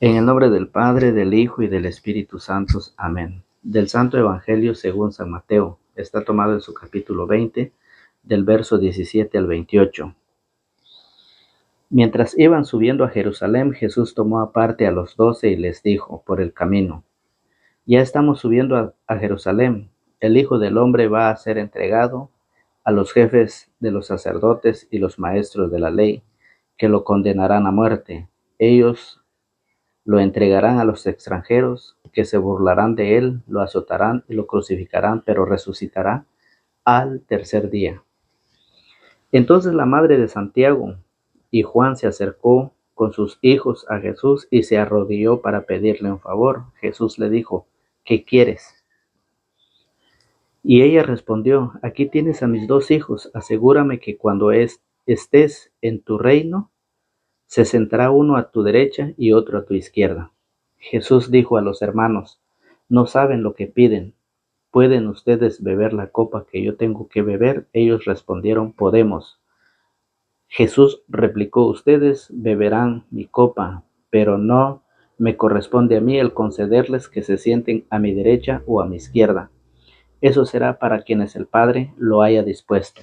En el nombre del Padre, del Hijo y del Espíritu Santo. Amén. Del Santo Evangelio según San Mateo. Está tomado en su capítulo 20, del verso 17 al 28. Mientras iban subiendo a Jerusalén, Jesús tomó aparte a los 12 y les dijo por el camino: Ya estamos subiendo a Jerusalén. El Hijo del Hombre va a ser entregado a los jefes de los sacerdotes y los maestros de la ley, que lo condenarán a muerte. Ellos lo entregarán a los extranjeros, que se burlarán de él, lo azotarán y lo crucificarán, pero resucitará al tercer día. Entonces la madre de Santiago y Juan se acercó con sus hijos a Jesús y se arrodilló para pedirle un favor. Jesús le dijo: ¿Qué quieres? Y ella respondió: Aquí tienes a mis 2 hijos. Asegúrame que cuando estés en tu reino, se sentará uno a tu derecha y otro a tu izquierda. Jesús dijo a los hermanos: No saben lo que piden. ¿Pueden ustedes beber la copa que yo tengo que beber? Ellos respondieron: Podemos. Jesús replicó: Ustedes beberán mi copa, pero no me corresponde a mí el concederles que se sienten a mi derecha o a mi izquierda. Eso será para quienes el Padre lo haya dispuesto.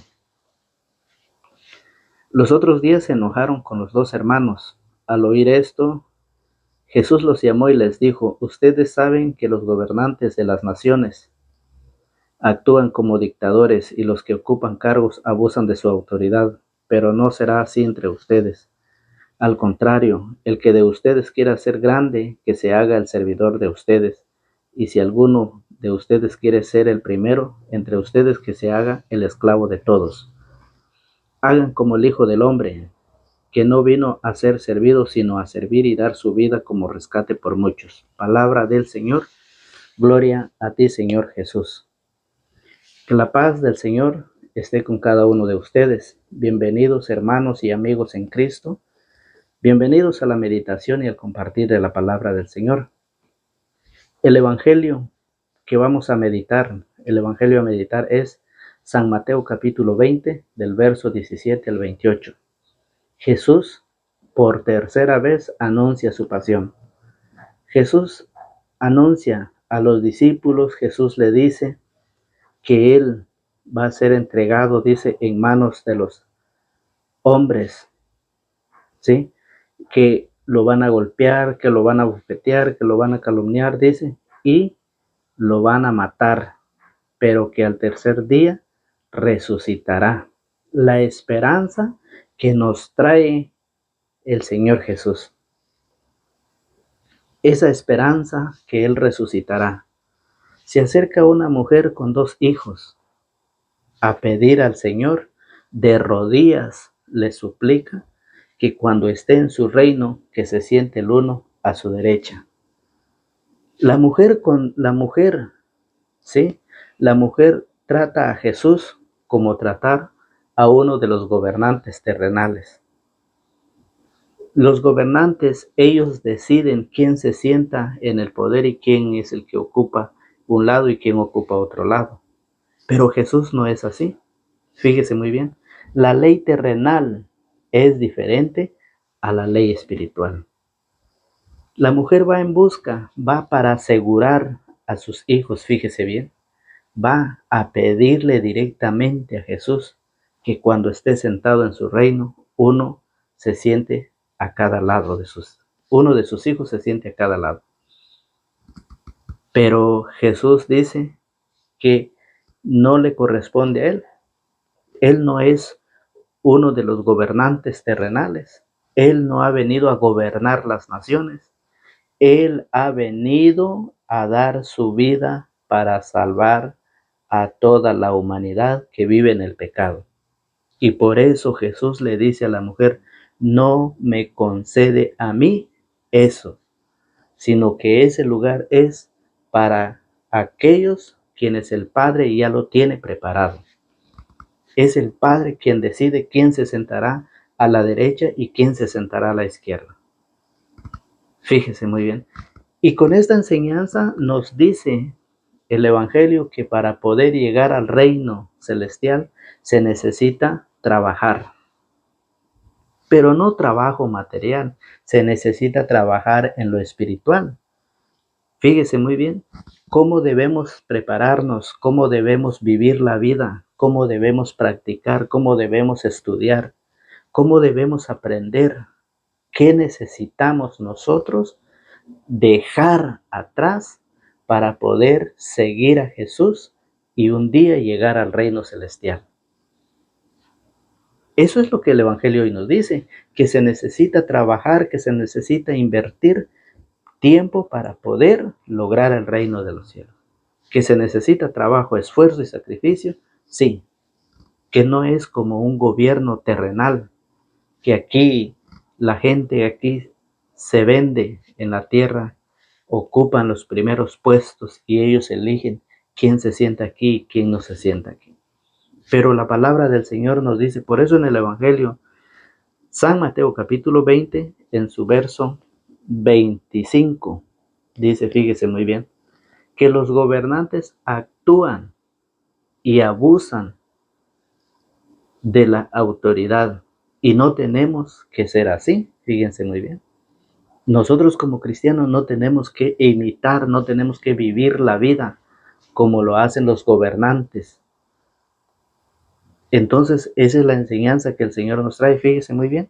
Los otros 10 se enojaron con los 2 hermanos. Al oír esto, Jesús los llamó y les dijo: Ustedes saben que los gobernantes de las naciones actúan como dictadores y los que ocupan cargos abusan de su autoridad, pero no será así entre ustedes. Al contrario, el que de ustedes quiera ser grande, que se haga el servidor de ustedes, y si alguno de ustedes quiere ser el primero entre ustedes, que se haga el esclavo de todos. Hagan como el Hijo del Hombre, que no vino a ser servido, sino a servir y dar su vida como rescate por muchos. Palabra del Señor. Gloria a ti, Señor Jesús. Que la paz del Señor esté con cada uno de ustedes. Bienvenidos, hermanos y amigos en Cristo. Bienvenidos a la meditación y al compartir de la palabra del Señor. El Evangelio que vamos a meditar, es San Mateo capítulo 20, del verso 17 al 28. Jesús por tercera vez anuncia su pasión. Jesús anuncia a los discípulos, Jesús le dice que él va a ser entregado, dice, en manos de los hombres, ¿sí? Que lo van a golpear, que lo van a bofetear, que lo van a calumniar, dice, y lo van a matar, pero que al tercer día resucitará. La esperanza que nos trae el Señor Jesús. Esa esperanza que Él resucitará. Se acerca una mujer con 2 hijos a pedir al Señor, de rodillas le suplica que cuando esté en su reino, que se siente el uno a su derecha. La mujer, ¿sí? La mujer trata a Jesús como tratar a uno de los gobernantes terrenales. Los gobernantes, ellos deciden quién se sienta en el poder y quién es el que ocupa un lado y quién ocupa otro lado. Pero Jesús no es así. Fíjese muy bien. La ley terrenal es diferente a la ley espiritual. La mujer va para asegurar a sus hijos, fíjese bien, va a pedirle directamente a Jesús que cuando esté sentado en su reino, uno se siente a cada lado uno de sus hijos se siente a cada lado. Pero Jesús dice que no le corresponde a él. Él no es uno de los gobernantes terrenales. Él no ha venido a gobernar las naciones. Él ha venido a dar su vida para salvar a toda la humanidad que vive en el pecado. Y por eso Jesús le dice a la mujer: no me concede a mí eso, sino que ese lugar es para aquellos quienes el Padre ya lo tiene preparado. Es el Padre quien decide quién se sentará a la derecha y quién se sentará a la izquierda. Fíjese muy bien. Y con esta enseñanza nos dice el Evangelio que para poder llegar al reino celestial se necesita trabajar. pero no trabajo material. Se necesita trabajar en lo espiritual. Fíjese muy bien cómo debemos prepararnos, cómo debemos vivir la vida, cómo debemos practicar, cómo debemos estudiar, cómo debemos aprender, qué necesitamos nosotros dejar atrás para poder seguir a Jesús y un día llegar al reino celestial. Eso es lo que el Evangelio hoy nos dice, que se necesita trabajar, que se necesita invertir tiempo para poder lograr el reino de los cielos. Que se necesita trabajo, esfuerzo y sacrificio, sí. Que no es como un gobierno terrenal, que aquí la gente aquí se vende en la tierra, ocupan los primeros puestos y ellos eligen quién se sienta aquí y quién no se sienta aquí. Pero la palabra del Señor nos dice, por eso en el Evangelio, San Mateo capítulo 20, en su verso 25, dice, fíjese muy bien, que los gobernantes actúan y abusan de la autoridad y no tenemos que ser así, fíjense muy bien. Nosotros como cristianos no tenemos que imitar, no tenemos que vivir la vida como lo hacen los gobernantes. Entonces, esa es la enseñanza que el Señor nos trae, fíjese muy bien.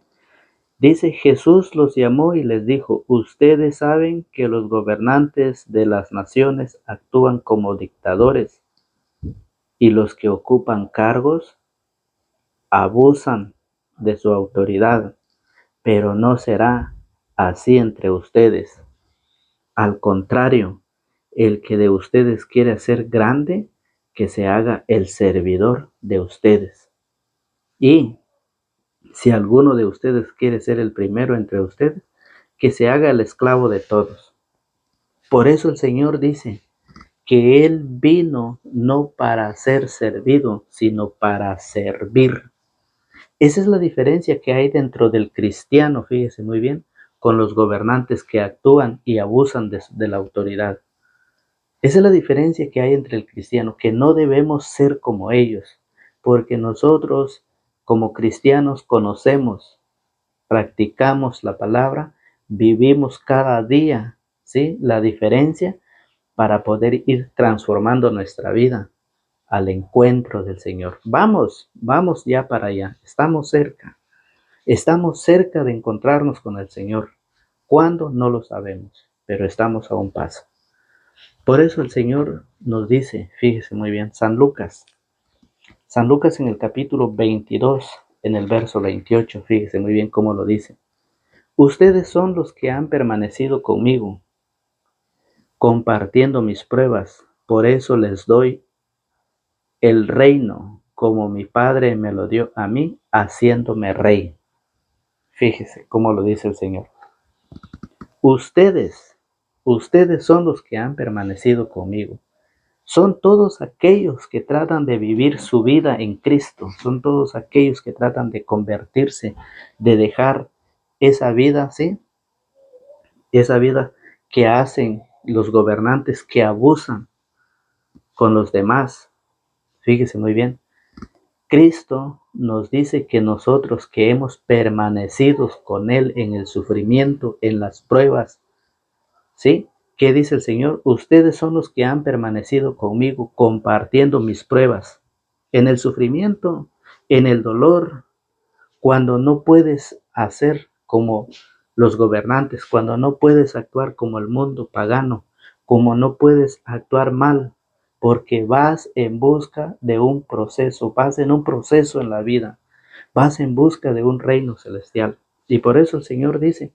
Dice, Jesús los llamó y les dijo, ustedes saben que los gobernantes de las naciones actúan como dictadores y los que ocupan cargos abusan de su autoridad, pero no será así entre ustedes. Al contrario, el que de ustedes quiere ser grande, que se haga el servidor de ustedes. Y si alguno de ustedes quiere ser el primero entre ustedes, que se haga el esclavo de todos. Por eso el Señor dice que Él vino no para ser servido, sino para servir. Esa es la diferencia que hay dentro del cristiano, fíjese muy bien, con los gobernantes que actúan y abusan de la autoridad. Esa es la diferencia que hay entre el cristiano, que no debemos ser como ellos, porque nosotros como cristianos conocemos, practicamos la palabra, vivimos cada día, ¿sí? La diferencia para poder ir transformando nuestra vida al encuentro del Señor. Vamos ya para allá, estamos cerca de encontrarnos con el Señor. ¿Cuándo? No lo sabemos, pero estamos a un paso. Por eso el Señor nos dice, fíjese muy bien, San Lucas en el capítulo 22, en el verso 28, fíjese muy bien cómo lo dice. Ustedes son los que han permanecido conmigo, compartiendo mis pruebas, por eso les doy el reino, como mi Padre me lo dio a mí, haciéndome rey. Fíjese cómo lo dice el Señor. Ustedes son los que han permanecido conmigo. Son todos aquellos que tratan de vivir su vida en Cristo. Son todos aquellos que tratan de convertirse, de dejar esa vida, ¿sí? Esa vida que hacen los gobernantes que abusan con los demás. Fíjese muy bien. Cristo nos dice que nosotros que hemos permanecido con Él en el sufrimiento, en las pruebas, ¿sí? ¿Qué dice el Señor? Ustedes son los que han permanecido conmigo compartiendo mis pruebas. En el sufrimiento, en el dolor, cuando no puedes hacer como los gobernantes, cuando no puedes actuar como el mundo pagano, como no puedes actuar mal, porque vas en busca de un proceso, vas en un proceso en la vida, vas en busca de un reino celestial. Y por eso el Señor dice,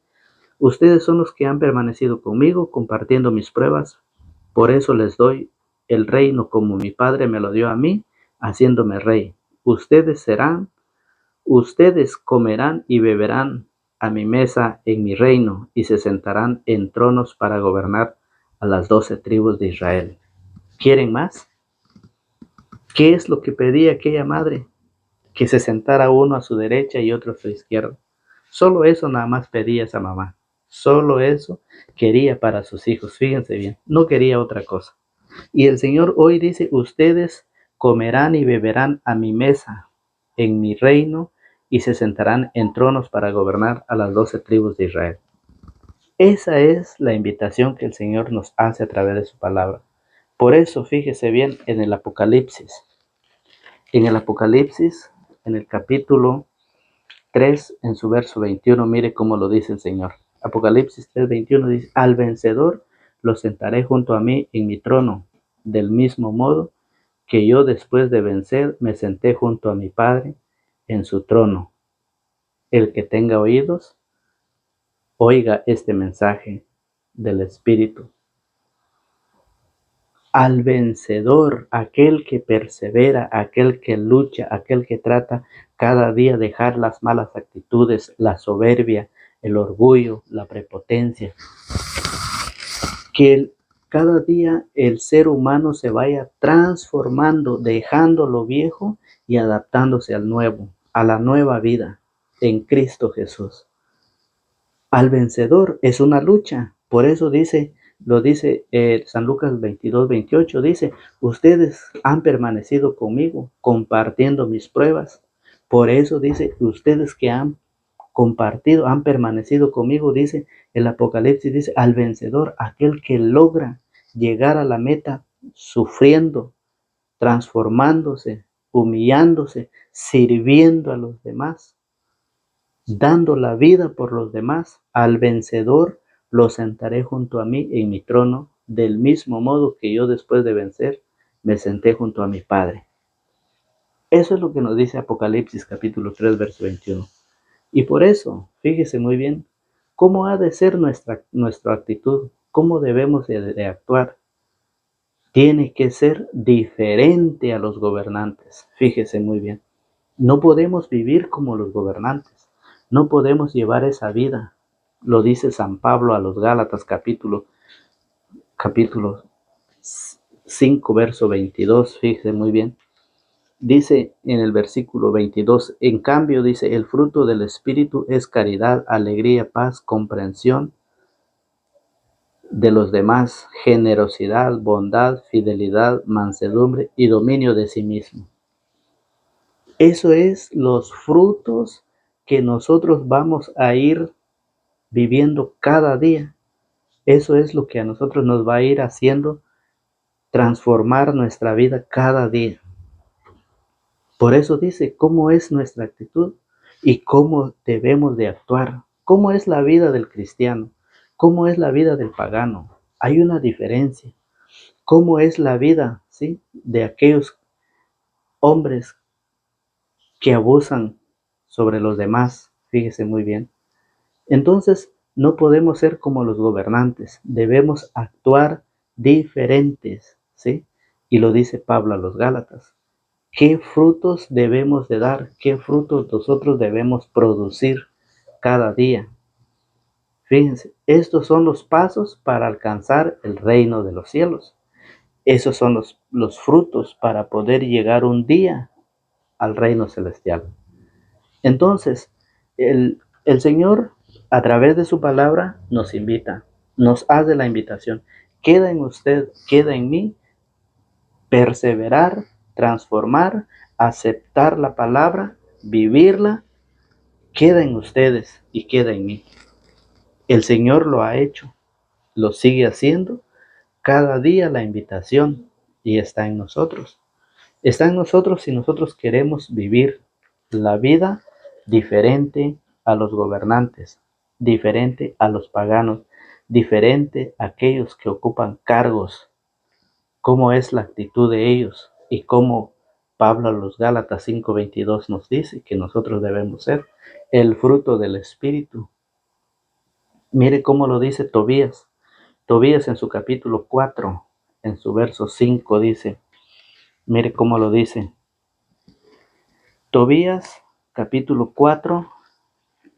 ustedes son los que han permanecido conmigo compartiendo mis pruebas, por eso les doy el reino como mi Padre me lo dio a mí, haciéndome rey. Ustedes comerán y beberán a mi mesa en mi reino y se sentarán en tronos para gobernar a las 12 tribus de Israel. ¿Quieren más? ¿Qué es lo que pedía aquella madre? Que se sentara uno a su derecha y otro a su izquierda. Solo eso nada más pedía esa mamá. Solo eso quería para sus hijos. Fíjense bien, no quería otra cosa. Y el Señor hoy dice, ustedes comerán y beberán a mi mesa en mi reino y se sentarán en tronos para gobernar a las 12 tribus de Israel. Esa es la invitación que el Señor nos hace a través de su palabra. Por eso, fíjese bien en el Apocalipsis. En el Apocalipsis, en el capítulo 3, en su verso 21, mire cómo lo dice el Señor. Apocalipsis 3:21 dice: al vencedor lo sentaré junto a mí en mi trono, del mismo modo que yo después de vencer me senté junto a mi Padre en su trono. El que tenga oídos, oiga este mensaje del Espíritu. Al vencedor, aquel que persevera, aquel que lucha, aquel que trata cada día dejar las malas actitudes, la soberbia, el orgullo, la prepotencia. Que cada día el ser humano se vaya transformando, dejando lo viejo y adaptándose al nuevo, a la nueva vida en Cristo Jesús. Al vencedor es una lucha, por eso lo dice San Lucas 22:28, dice: ustedes han permanecido conmigo, compartiendo mis pruebas. Por eso dice: ustedes que han compartido, han permanecido conmigo, dice el Apocalipsis, dice: al vencedor, aquel que logra llegar a la meta sufriendo, transformándose, humillándose, sirviendo a los demás, dando la vida por los demás. Al vencedor lo sentaré junto a mí en mi trono, del mismo modo que yo después de vencer me senté junto a mi Padre. Eso es lo que nos dice Apocalipsis capítulo 3, verso 21. Y por eso, fíjese muy bien, cómo ha de ser nuestra actitud, cómo debemos de actuar. Tiene que ser diferente a los gobernantes. Fíjese muy bien. No podemos vivir como los gobernantes. No podemos llevar esa vida. Lo dice San Pablo a los Gálatas capítulo 5, verso 22. Fíjese muy bien. Dice en el versículo 22, en cambio dice: el fruto del Espíritu es caridad, alegría, paz, comprensión de los demás, generosidad, bondad, fidelidad, mansedumbre y dominio de sí mismo. Eso es los frutos que nosotros vamos a ir viviendo cada día. Eso es lo que a nosotros nos va a ir haciendo transformar nuestra vida cada día. Por eso dice cómo es nuestra actitud y cómo debemos de actuar. Cómo es la vida del cristiano, cómo es la vida del pagano. Hay una diferencia. Cómo es la vida, ¿sí?, de aquellos hombres que abusan sobre los demás. Fíjese muy bien. Entonces, no podemos ser como los gobernantes. Debemos actuar diferentes, ¿sí? Y lo dice Pablo a los Gálatas. ¿Qué frutos debemos de dar? ¿Qué frutos nosotros debemos producir cada día? Fíjense, estos son los pasos para alcanzar el reino de los cielos. Esos son los frutos para poder llegar un día al reino celestial. Entonces, el Señor, a través de su palabra, nos invita, nos hace la invitación. Queda en usted, queda en mí, perseverar, transformar, aceptar la palabra, vivirla. Queda en ustedes y queda en mí. El Señor lo ha hecho, lo sigue haciendo. Cada día la invitación y está en nosotros. Está en nosotros si nosotros queremos vivir la vida diferente a los gobernantes, diferente a los paganos, diferente a aquellos que ocupan cargos. Cómo es la actitud de ellos y cómo Pablo a los Gálatas 5:22 nos dice que nosotros debemos ser el fruto del Espíritu. Mire cómo lo dice Tobías. Tobías en su capítulo 4, en su verso 5 dice, mire cómo lo dice. Tobías capítulo 4,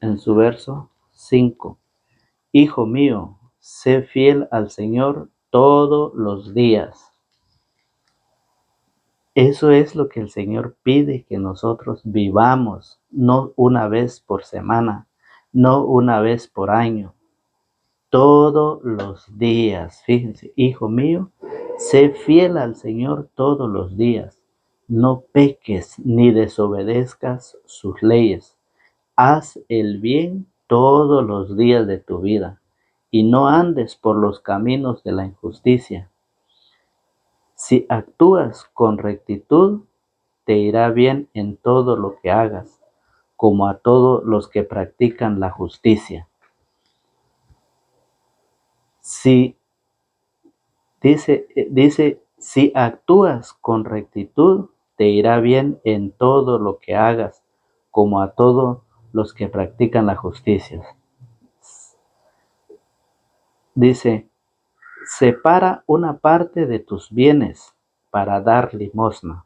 en su verso 5. Hijo mío, sé fiel al Señor todos los días. Eso es lo que el Señor pide que nosotros vivamos, no una vez por semana, no una vez por año, todos los días. Fíjense, hijo mío, sé fiel al Señor todos los días. No peques ni desobedezcas sus leyes, Haz el bien todos los días de tu vida y no andes por los caminos de la injusticia. Si actúas con rectitud, te irá bien en todo lo que hagas, como a todos los que practican la justicia. Si dice, si actúas con rectitud, te irá bien en todo lo que hagas, como a todos los que practican la justicia. Dice, separa una parte de tus bienes para dar limosna.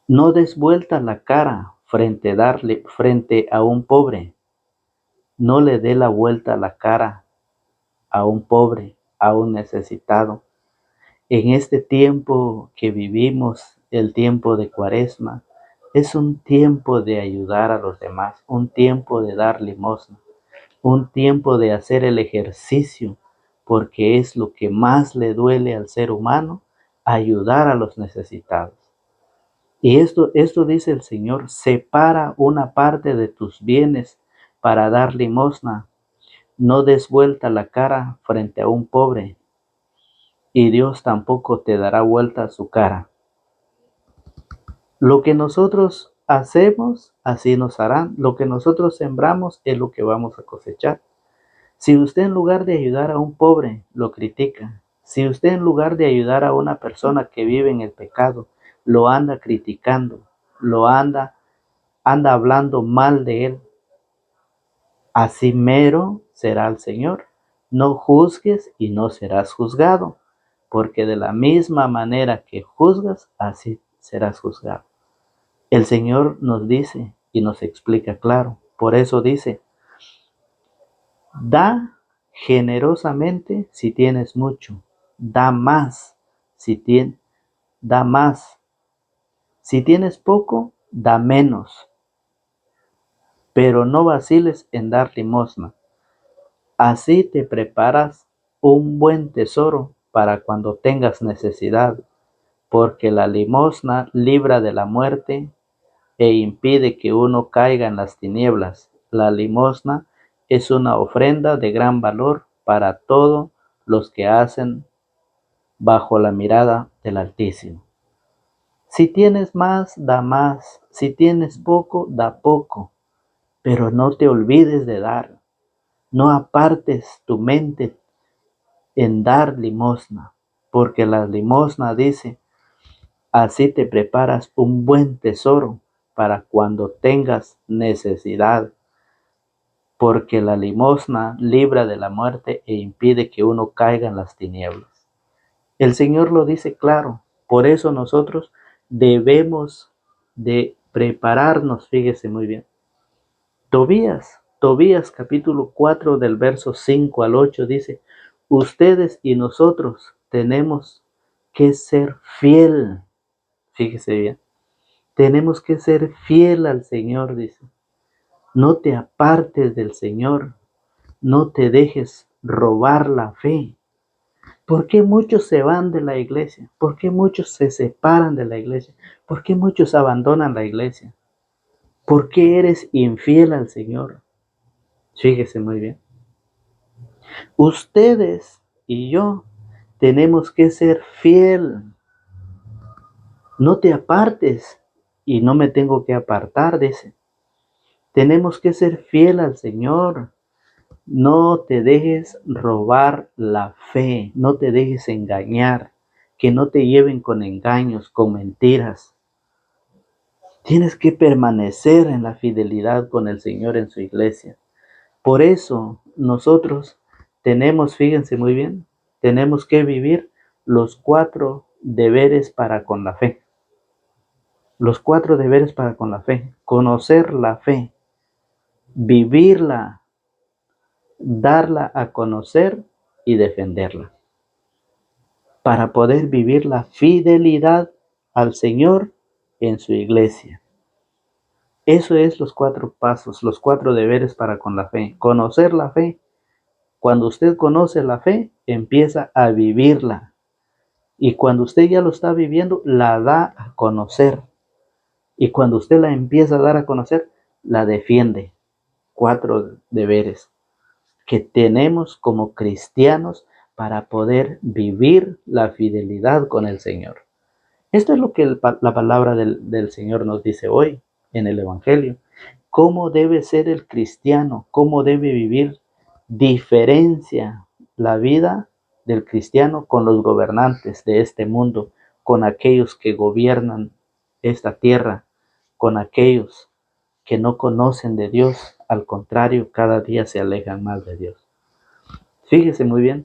No des vuelta la cara frente a un pobre. No le dé la vuelta la cara a un pobre, a un necesitado. En este tiempo que vivimos, el tiempo de Cuaresma, es un tiempo de ayudar a los demás, un tiempo de dar limosna, un tiempo de hacer el ejercicio, porque es lo que más le duele al ser humano, ayudar a los necesitados. Y esto dice el Señor, separa una parte de tus bienes para dar limosna. No des vuelta la cara frente a un pobre, y Dios tampoco te dará vuelta su cara. Lo que nosotros hacemos, así nos harán. Lo que nosotros sembramos es lo que vamos a cosechar. Si usted en lugar de ayudar a un pobre, lo critica. Si usted en lugar de ayudar a una persona que vive en el pecado, lo anda criticando, lo anda hablando mal de él, así mero será el Señor. No juzgues y no serás juzgado, porque de la misma manera que juzgas, así serás juzgado. El Señor nos dice y nos explica claro. Por eso dice, da generosamente si tienes mucho, da más da más. Si tienes poco, da menos, pero no vaciles en dar limosna. Así te preparas un buen tesoro para cuando tengas necesidad, porque la limosna libra de la muerte e impide que uno caiga en las tinieblas. La limosna es una ofrenda de gran valor para todos los que hacen bajo la mirada del Altísimo. Si tienes más, da más. Si tienes poco, da poco. Pero no te olvides de dar. No apartes tu mente en dar limosna, porque la limosna dice, así te preparas un buen tesoro para cuando tengas necesidad, porque la limosna libra de la muerte e impide que uno caiga en las tinieblas. El Señor lo dice claro, por eso nosotros debemos de prepararnos, fíjese muy bien. Tobías capítulo 4 del verso 5 al 8 dice, ustedes y nosotros tenemos que ser fiel, fíjese bien, tenemos que ser fiel al Señor, dice. No te apartes del Señor, no te dejes robar la fe. ¿Por qué muchos se van de la iglesia? ¿Por qué muchos se separan de la iglesia? ¿Por qué muchos abandonan la iglesia? ¿Por qué eres infiel al Señor? Fíjese muy bien. Ustedes y yo tenemos que ser fiel. No te apartes y no me tengo que apartar, dice. Tenemos que ser fiel al Señor. No te dejes robar la fe, no te dejes engañar, que no te lleven con engaños, con mentiras. Tienes que permanecer en la fidelidad con el Señor en su iglesia. Por eso nosotros tenemos, fíjense muy bien, tenemos que vivir los 4 deberes para con la fe. Los 4 deberes para con la fe. Conocer la fe, vivirla, darla a conocer y defenderla. Para poder vivir la fidelidad al Señor en su iglesia. Eso es los 4 pasos, los 4 deberes para con la fe. Conocer la fe. Cuando usted conoce la fe, empieza a vivirla. Y cuando usted ya lo está viviendo, la da a conocer. Y cuando usted la empieza a dar a conocer, la defiende. 4 deberes que tenemos como cristianos para poder vivir la fidelidad con el Señor. Esto es lo que la palabra del Señor nos dice hoy en el Evangelio. ¿Cómo debe ser el cristiano? ¿Cómo debe vivir? Diferencia la vida del cristiano con los gobernantes de este mundo, con aquellos que gobiernan esta tierra, con aquellos que no conocen de Dios. Al contrario, cada día se alejan más de Dios. Fíjese muy bien.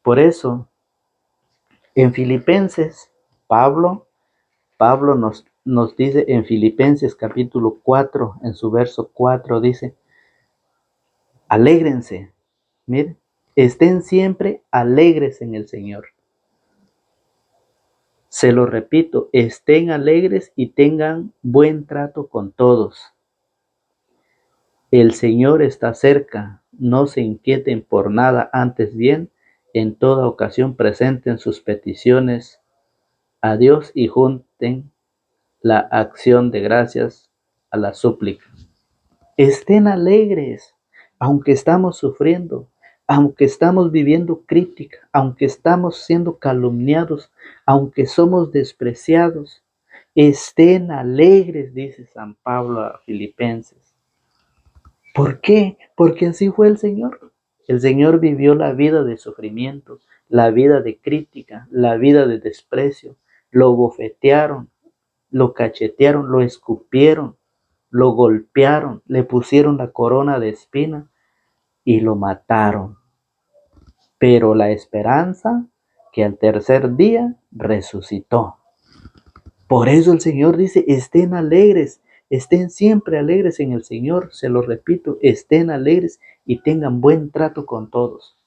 Por eso, en Filipenses, Pablo nos dice en Filipenses capítulo 4, en su verso 4, dice, alégrense, miren, estén siempre alegres en el Señor. Se lo repito, estén alegres y tengan buen trato con todos. El Señor está cerca, no se inquieten por nada, antes bien, en toda ocasión presenten sus peticiones a Dios y junten la acción de gracias a la súplica. Estén alegres, aunque estamos sufriendo, aunque estamos viviendo crítica, aunque estamos siendo calumniados, aunque somos despreciados. Estén alegres, dice San Pablo a Filipenses. ¿Por qué? Porque así fue el Señor. El Señor vivió la vida de sufrimiento, la vida de crítica, la vida de desprecio. Lo bofetearon, lo cachetearon, lo escupieron, lo golpearon, le pusieron la corona de espina y lo mataron. Pero la esperanza que al tercer día resucitó. Por eso el Señor dice, estén alegres, estén siempre alegres en el Señor. Se lo repito, estén alegres y tengan buen trato con todos.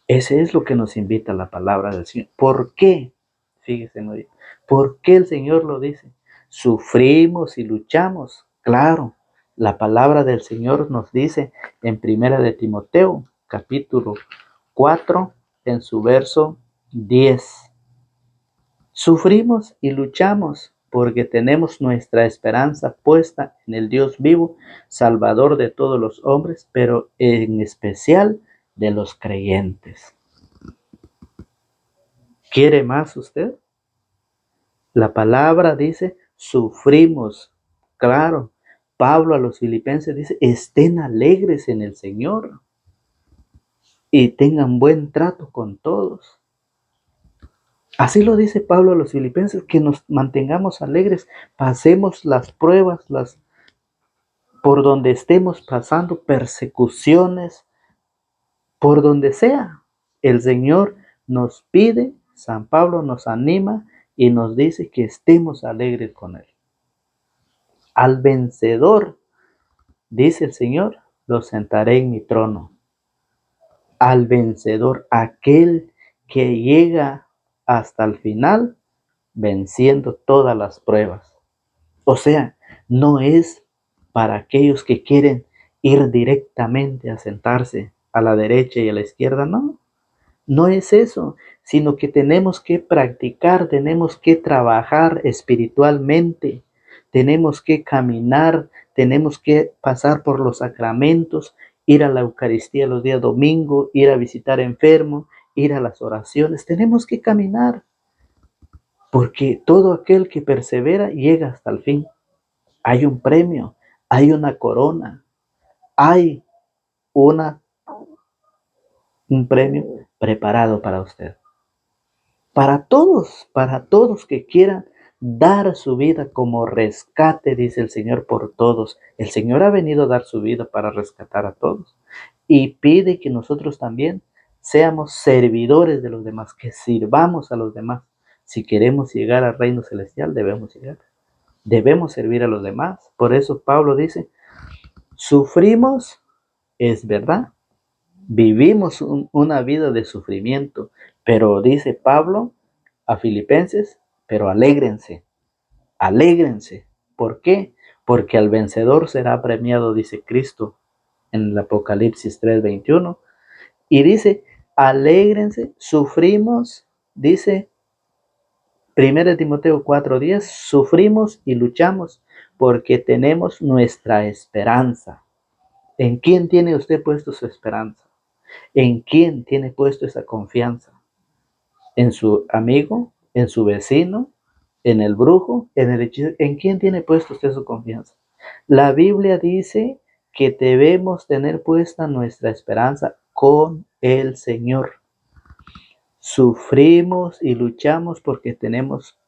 Ese es lo que nos invita la palabra del Señor. ¿Por qué? Fíjese muy bien. ¿Por qué el Señor lo dice? Sufrimos y luchamos. Claro, la palabra del Señor nos dice en Primera de Timoteo, capítulo 4, en su verso 10. Sufrimos y luchamos porque tenemos nuestra esperanza puesta en el Dios vivo, Salvador de todos los hombres, pero en especial de los creyentes. ¿Quiere más usted? La palabra dice, sufrimos. Claro, Pablo a los filipenses dice, estén alegres en el Señor y tengan buen trato con todos. Así lo dice Pablo a los filipenses, que nos mantengamos alegres, pasemos las pruebas, por donde estemos pasando, persecuciones, por donde sea. El Señor nos pide, San Pablo nos anima y nos dice que estemos alegres con Él. Al vencedor, dice el Señor, lo sentaré en mi trono. Al vencedor, aquel que llega hasta el final, venciendo todas las pruebas. O sea, no es para aquellos que quieren ir directamente a sentarse a la derecha y a la izquierda, no. No es eso, sino que tenemos que practicar, tenemos que trabajar espiritualmente, tenemos que caminar, tenemos que pasar por los sacramentos, ir a la Eucaristía los días domingo, ir a visitar enfermos, ir a las oraciones, tenemos que caminar, porque todo aquel que persevera llega hasta el fin. Hay un premio, hay una corona, hay una, un premio preparado para usted. Para todos que quieran dar su vida como rescate, dice el Señor, por todos. El Señor ha venido a dar su vida para rescatar a todos. Y pide que nosotros también seamos servidores de los demás, que sirvamos a los demás. Si queremos llegar al reino celestial, debemos llegar. Debemos servir a los demás. Por eso Pablo dice, sufrimos, es verdad, vivimos una vida de sufrimiento, pero dice Pablo a Filipenses, pero alégrense, alégrense. ¿Por qué? Porque al vencedor será premiado, dice Cristo en el Apocalipsis 3:21, y dice, alégrense, sufrimos, dice 1 Timoteo 4:10, sufrimos y luchamos porque tenemos nuestra esperanza. ¿En quién tiene usted puesto su esperanza? ¿En quién tiene puesto esa confianza? ¿En su amigo? ¿En su vecino? ¿En el brujo? ¿En el hechicero? ¿En quién tiene puesto usted su confianza? La Biblia dice que debemos tener puesta nuestra esperanza con el Señor. Sufrimos y luchamos porque tenemos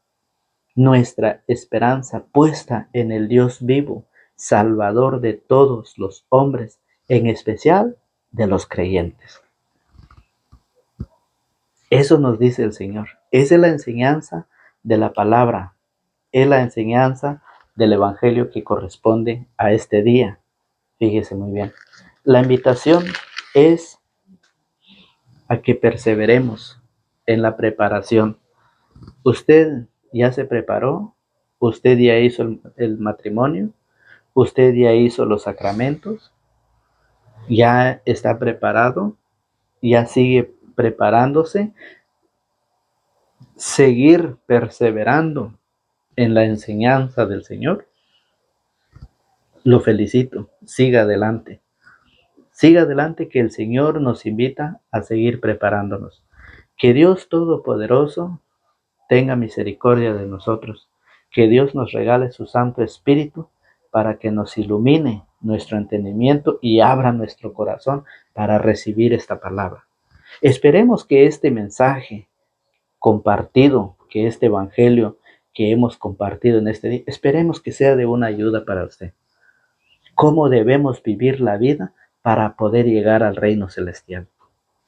nuestra esperanza puesta en el Dios vivo, Salvador de todos los hombres, en especial de los creyentes. Eso nos dice el Señor. Esa es la enseñanza de la palabra. Es la enseñanza del Evangelio que corresponde a este día. Fíjese muy bien. La invitación es a que perseveremos en la preparación. Usted ya se preparó, usted ya hizo el matrimonio, usted ya hizo los sacramentos, ya está preparado, ya sigue preparándose, seguir perseverando en la enseñanza del Señor. Lo felicito, siga adelante. Siga adelante que el Señor nos invita a seguir preparándonos. Que Dios Todopoderoso tenga misericordia de nosotros. Que Dios nos regale su Santo Espíritu para que nos ilumine nuestro entendimiento y abra nuestro corazón para recibir esta palabra. Esperemos que este mensaje compartido, que este evangelio que hemos compartido en este día, esperemos que sea de una ayuda para usted. ¿Cómo debemos vivir la vida para poder llegar al reino celestial?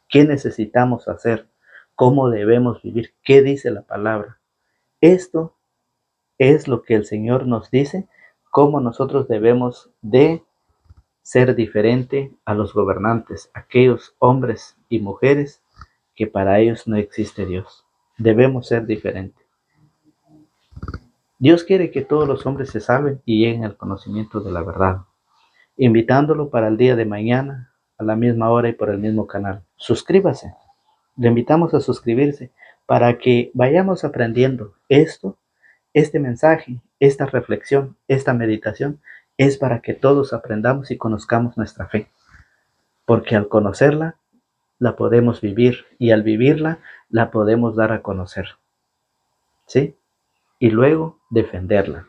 ¿Qué necesitamos hacer? ¿Cómo debemos vivir? ¿Qué dice la palabra? Esto es lo que el Señor nos dice, cómo nosotros debemos de ser diferente a los gobernantes, aquellos hombres y mujeres que para ellos no existe Dios. Debemos ser diferentes. Dios quiere que todos los hombres se salven y lleguen al conocimiento de la verdad, invitándolo para el día de mañana a la misma hora y por el mismo canal. Suscríbase. Le invitamos a suscribirse para que vayamos aprendiendo esto. Este mensaje, esta reflexión, esta meditación es para que todos aprendamos y conozcamos nuestra fe, porque al conocerla la podemos vivir y al vivirla la podemos dar a conocer, ¿sí? Y luego defenderla.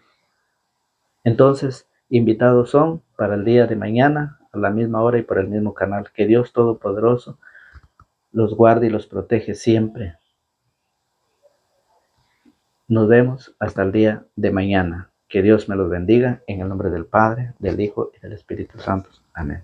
Entonces, invitados son para el día de mañana a la misma hora y por el mismo canal. Que Dios Todopoderoso los guarde y los protege siempre. Nos vemos hasta el día de mañana. Que Dios me los bendiga en el nombre del Padre, del Hijo y del Espíritu Santo. Amén.